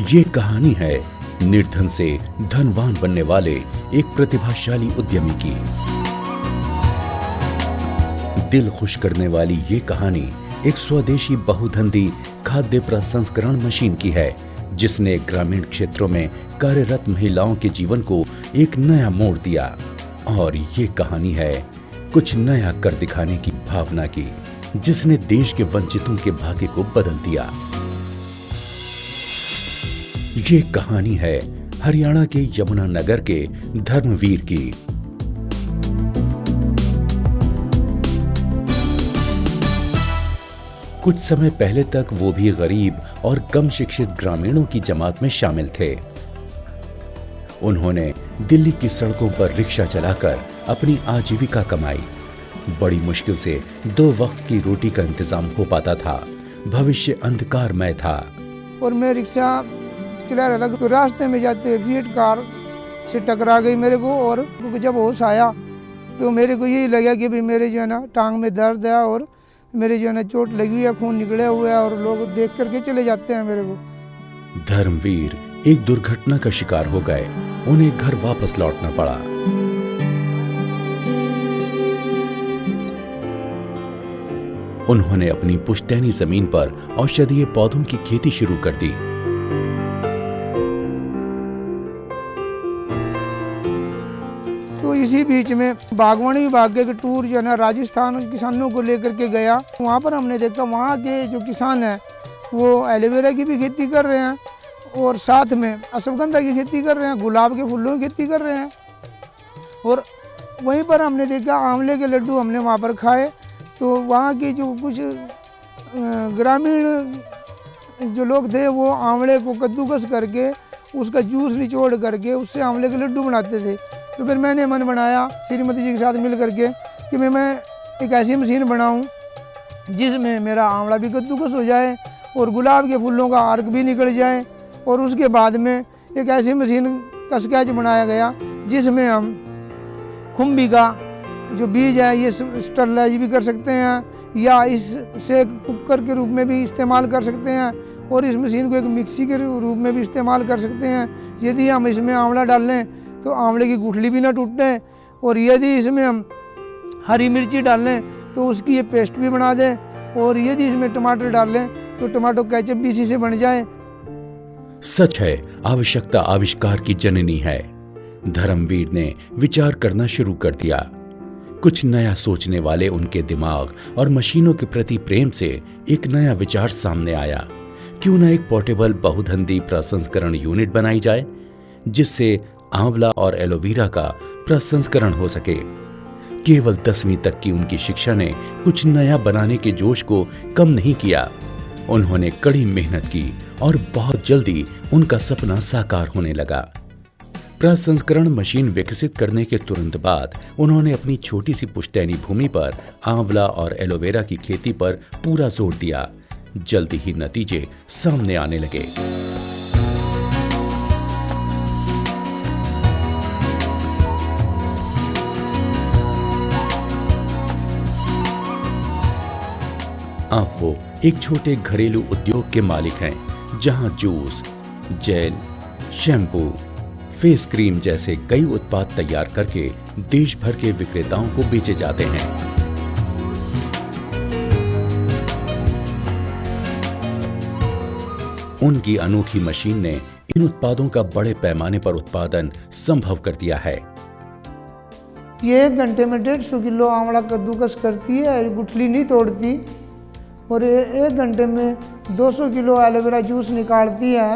ये कहानी है निर्धन से धनवान बनने वाले एक प्रतिभाशाली उद्यमी की। दिल खुश करने वाली ये कहानी एक स्वदेशी बहुधंधी खाद्य प्रसंस्करण मशीन की है, जिसने ग्रामीण क्षेत्रों में कार्यरत महिलाओं के जीवन को एक नया मोड़ दिया। और ये कहानी है कुछ नया कर दिखाने की भावना की, जिसने देश के वंचितों के भाग्य को बदल दिया। ये कहानी है हरियाणा के यमुनानगर के धर्मवीर की। कुछ समय पहले तक वो भी गरीब और कम शिक्षित ग्रामीणों की जमात में शामिल थे। उन्होंने दिल्ली की सड़कों पर रिक्शा चलाकर अपनी आजीविका कमाई। बड़ी मुश्किल से 2 वक्त की रोटी का इंतजाम हो पाता था। भविष्य अंधकारमय था। और मैं रिक्शा चला रहा था तो रास्ते में जाते हुए फिएट कार से टकरा गई मेरे को। और जब होश आया तो मेरे को यही लगा कि भाई मेरे जो है ना टांग में दर्द है और मेरे जो है ना चोट लगी हुई है, खून निकला हुआ है, और लोग देख करके चले जाते हैं मेरे को। धर्मवीर एक दुर्घटना का शिकार हो गए। उन्हें घर वापस लौटना पड़ा। उन्होंने अपनी पुश्तैनी जमीन पर औषधीय पौधों की खेती शुरू कर दी। तो इसी बीच में बागवानी विभाग के टूर जो है ना राजस्थान किसानों को लेकर के गया। वहाँ पर हमने देखा वहाँ के जो किसान हैं वो एलोवेरा की भी खेती कर रहे हैं और साथ में अश्वगंधा की खेती कर रहे हैं, गुलाब के फूलों की खेती कर रहे हैं। और वहीं पर हमने देखा आंवले के लड्डू हमने वहाँ पर खाए। तो वहाँ के जो कुछ ग्रामीण जो लोग थे वो आंवले को कद्दूकस करके उसका जूस निचोड़ करके उससे आंवले के लड्डू बनाते थे। तो फिर मैंने मन बनाया श्रीमती जी के साथ मिल करके कि मैं एक ऐसी मशीन बनाऊं जिसमें मेरा आंवला भी कद्दूकस हो जाए और गुलाब के फूलों का अर्क भी निकल जाए। और उसके बाद में एक ऐसी मशीन का स्केच बनाया गया जिसमें हम खुम्बी का जो बीज है ये स्टरलाइज भी कर सकते हैं या इससे कुकर के रूप में भी इस्तेमाल कर सकते हैं और इस मशीन को एक मिक्सी के रूप में भी इस्तेमाल कर सकते हैं। यदि हम इसमें आंवला डाल लें तो आंवले की गुठली भी ना टूटे, और यदि इसमें हम हरी मिर्ची डाल लें तो उसकी ये पेस्ट भी बना दें, और यदि इसमें टमाटर डाल लें तो टमाटो केचप भी इसी से बन जाए। सच है, आवश्यकता आविष्कार की जननी है। धर्मवीर ने विचार करना शुरू कर दिया। कुछ नया सोचने वाले उनके दिमाग और मशीनों के प्रति प्रेम से एक नया विचार सामने आया। क्यों न एक पोर्टेबल बहुधंधी प्रसंस्करण यूनिट बनाई जाए, जिससे आंवला और एलोवेरा का प्रसंस्करण हो सके। केवल 10वीं तक की उनकी शिक्षा ने कुछ नया बनाने के जोश को कम नहीं किया। उन्होंने कड़ी मेहनत की और बहुत जल्दी उनका सपना साकार होने लगा। प्रसंस्करण मशीन विकसित करने के तुरंत बाद उन्होंने अपनी छोटी सी पुश्तैनी भूमि पर आंवला और एलोवेरा की खेती पर पूरा जोर दिया। जल्दी ही नतीजे सामने आने लगे। अब वो एक छोटे घरेलू उद्योग के मालिक हैं, जहां juice, gel, shampoo, face cream जैसे कई उत्पाद तैयार करके देश भर के विक्रेताओं को बेचे जाते हैं। उनकी अनोखी मशीन ने इन उत्पादों का बड़े पैमाने पर उत्पादन संभव कर दिया है। ये 1 घंटे में 150 किलो आंवला कद्दूकस करती है, गुठली नहीं तोड़ती, और 1 घंटे में 200 किलो एलोवेरा जूस निकालती है।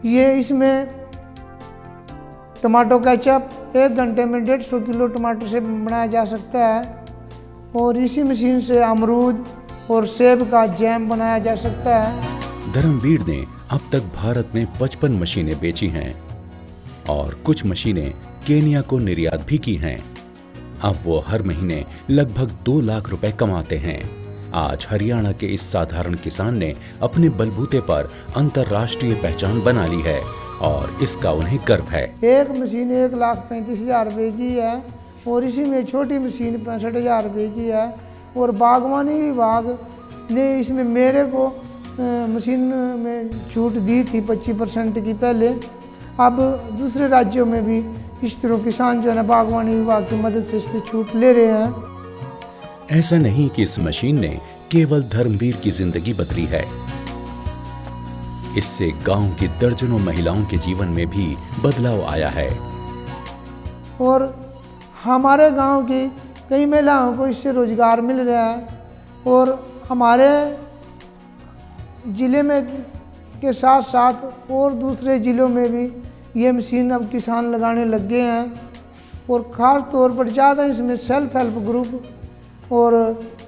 ये इसमें टमाटो केचप 1 घंटे में 150 किलो टमाटर से बनाया जा सकता है, और इसी मशीन से अमरूद और सेब का जैम बनाया जा सकता है। धर्मवीर ने अब तक भारत में 55 मशीनें बेची हैं और कुछ मशीनें केन्या को निर्यात भी की हैं। अब वो हर महीने लगभग 2 लाख रुपए कमाते हैं। आज हरियाणा के इस साधारण किसान ने अपने बलबूते पर अंतर्राष्ट्रीय पहचान बना ली है और इसका उन्हें गर्व है। एक मशीन 1,35,000 रुपए की है और इसी में छोटी मशीन 65,000 रुपए की है। और बागवानी विभाग ने इसमें मेरे को मशीन में छूट दी थी 25% की पहले। अब दूसरे राज्यों में भी इस तरह किसान जो है ना बागवानी विभाग की मदद से इस पर छूट ले रहे हैं। ऐसा नहीं कि इस मशीन ने केवल धर्मवीर की जिंदगी बदली है, इससे गांव की दर्जनों महिलाओं के जीवन में भी बदलाव आया है। और हमारे गांव की कई महिलाओं को इससे रोजगार मिल रहा है और हमारे ज़िले में के साथ साथ और दूसरे ज़िलों में भी ये मशीन अब किसान लगाने लग गए हैं। और ख़ास तौर पर ज़्यादा इसमें सेल्फ हेल्प ग्रुप और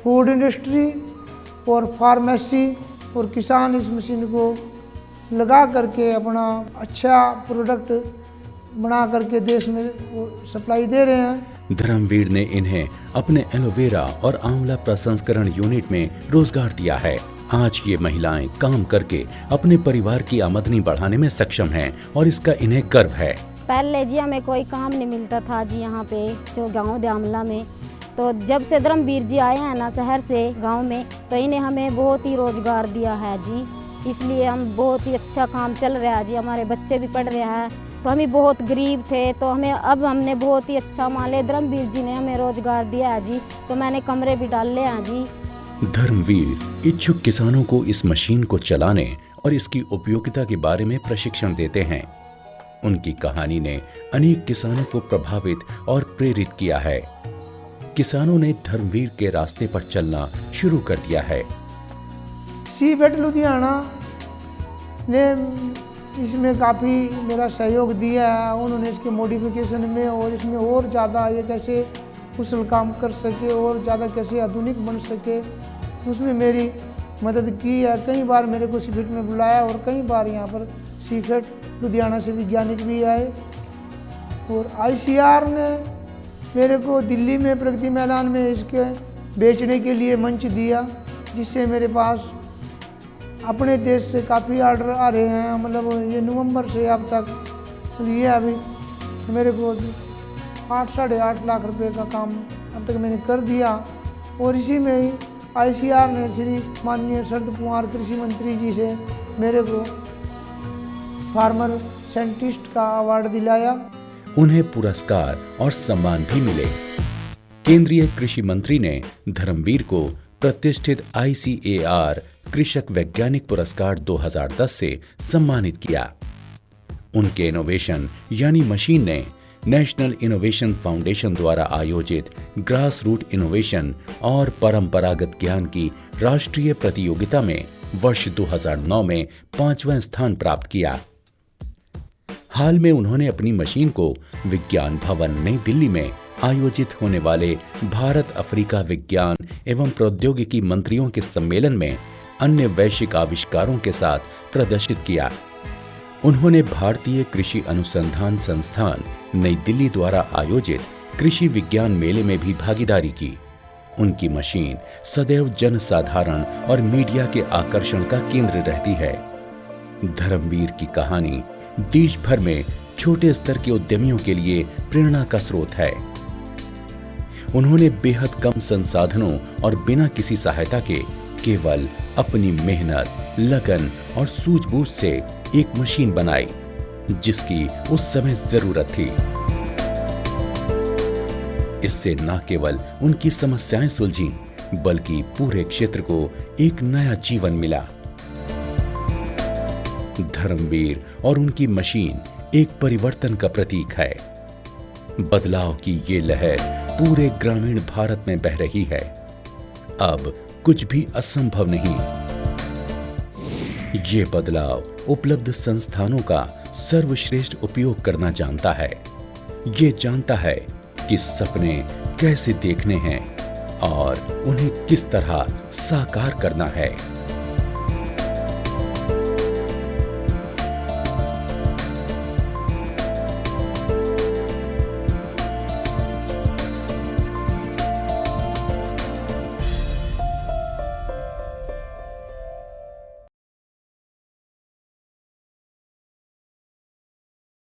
फूड इंडस्ट्री और फार्मेसी और किसान इस मशीन को लगा करके अपना अच्छा प्रोडक्ट बना करके देश में सप्लाई दे रहे हैं। धर्मवीर ने इन्हें अपने एलोवेरा और आंवला प्रसंस्करण यूनिट में रोजगार दिया है। आज ये महिलाएं काम करके अपने परिवार की आमदनी बढ़ाने में सक्षम हैं और इसका इन्हें गर्व है। पहले जी हमें कोई काम नहीं मिलता था जी यहाँ पे जो गांव द्यामला में, तो जब से धर्मवीर जी आए हैं ना शहर से गांव में, तो इन्हें हमें बहुत ही रोजगार दिया है जी। इसलिए हम बहुत ही अच्छा काम चल रहा है जी। हमारे बच्चे भी पढ़ रहे हैं, तो हम भी बहुत गरीब थे, तो हमें अब हमने बहुत ही अच्छा मान लिया, धर्मवीर जी ने हमें रोजगार दिया है जी। तो मैंने कमरे भी डाले हैं जी। धर्मवीर इच्छुक किसानों को इस मशीन को चलाने और इसकी उपयोगिता के बारे में प्रशिक्षण देते हैं। उनकी कहानी ने अनेक किसानों को प्रभावित और प्रेरित किया है। किसानों ने धर्मवीर के रास्ते पर चलना शुरू कर दिया है। सीफेड लुधियाना ने इसमें काफ़ी मेरा सहयोग दिया है। उन्होंने इसके मॉडिफिकेशन में और इसमें और ज़्यादा ये कैसे कुशल काम कर सके और ज़्यादा कैसे आधुनिक बन सके, उसमें मेरी मदद की है। कई बार मेरे को सीफेड में बुलाया और कई बार यहाँ पर सीफेड लुधियाना से वैज्ञानिक भी आए। और ICAR ने मेरे को दिल्ली में प्रगति मैदान में इसके बेचने के लिए मंच दिया, जिससे मेरे पास अपने देश से काफ़ी ऑर्डर आ रहे हैं। मतलब ये नवंबर से अब तक ये अभी मेरे को 8-8.5 लाख रुपए का काम अब तक मैंने कर दिया। और इसी में ही ICAR ने श्री माननीय शरद पवार कृषि मंत्री जी से मेरे को फार्मर साइंटिस्ट का अवार्ड दिलाया। उन्हें पुरस्कार और सम्मान भी मिले। केंद्रीय कृषि मंत्री ने धर्मवीर को प्रतिष्ठित ICAR कृषक वैज्ञानिक पुरस्कार 2010 से सम्मानित किया। उनके इनोवेशन यानी मशीन ने नेशनल इनोवेशन फाउंडेशन द्वारा आयोजित ग्रास रूट इनोवेशन और परंपरागत ज्ञान की राष्ट्रीय प्रतियोगिता में वर्ष 2009 में 5वां स्थान प्राप्त किया। हाल में उन्होंने अपनी मशीन को विज्ञान भवन नई दिल्ली में आयोजित होने वाले भारत अफ्रीका विज्ञान एवं प्रौद्योगिकी मंत्रियों के सम्मेलन में अन्य वैश्विक आविष्कारों के साथ प्रदर्शित किया। उन्होंने भारतीय कृषि अनुसंधान संस्थान नई दिल्ली द्वारा आयोजित कृषि विज्ञान मेले में भी भागीदारी की। उनकी मशीन सदैव जनसाधारण और मीडिया के आकर्षण का केंद्र रहती है। धर्मवीर की कहानी देश भर में छोटे स्तर के उद्यमियों के लिए प्रेरणा का स्रोत है। उन्होंने बेहद कम संसाधनों और बिना किसी सहायता के केवल अपनी मेहनत, लगन और सूझबूझ से एक मशीन बनाई जिसकी उस समय जरूरत थी। इससे न केवल उनकी समस्याएं सुलझीं, बल्कि पूरे क्षेत्र को एक नया जीवन मिला। धर्मवीर और उनकी मशीन एक परिवर्तन का प्रतीक है। बदलाव की ये लहर पूरे ग्रामीण भारत में बह रही है। अब कुछ भी असंभव नहीं। ये बदलाव उपलब्ध संस्थानों का सर्वश्रेष्ठ उपयोग करना जानता है। ये जानता है कि सपने कैसे देखने हैं और उन्हें किस तरह साकार करना है।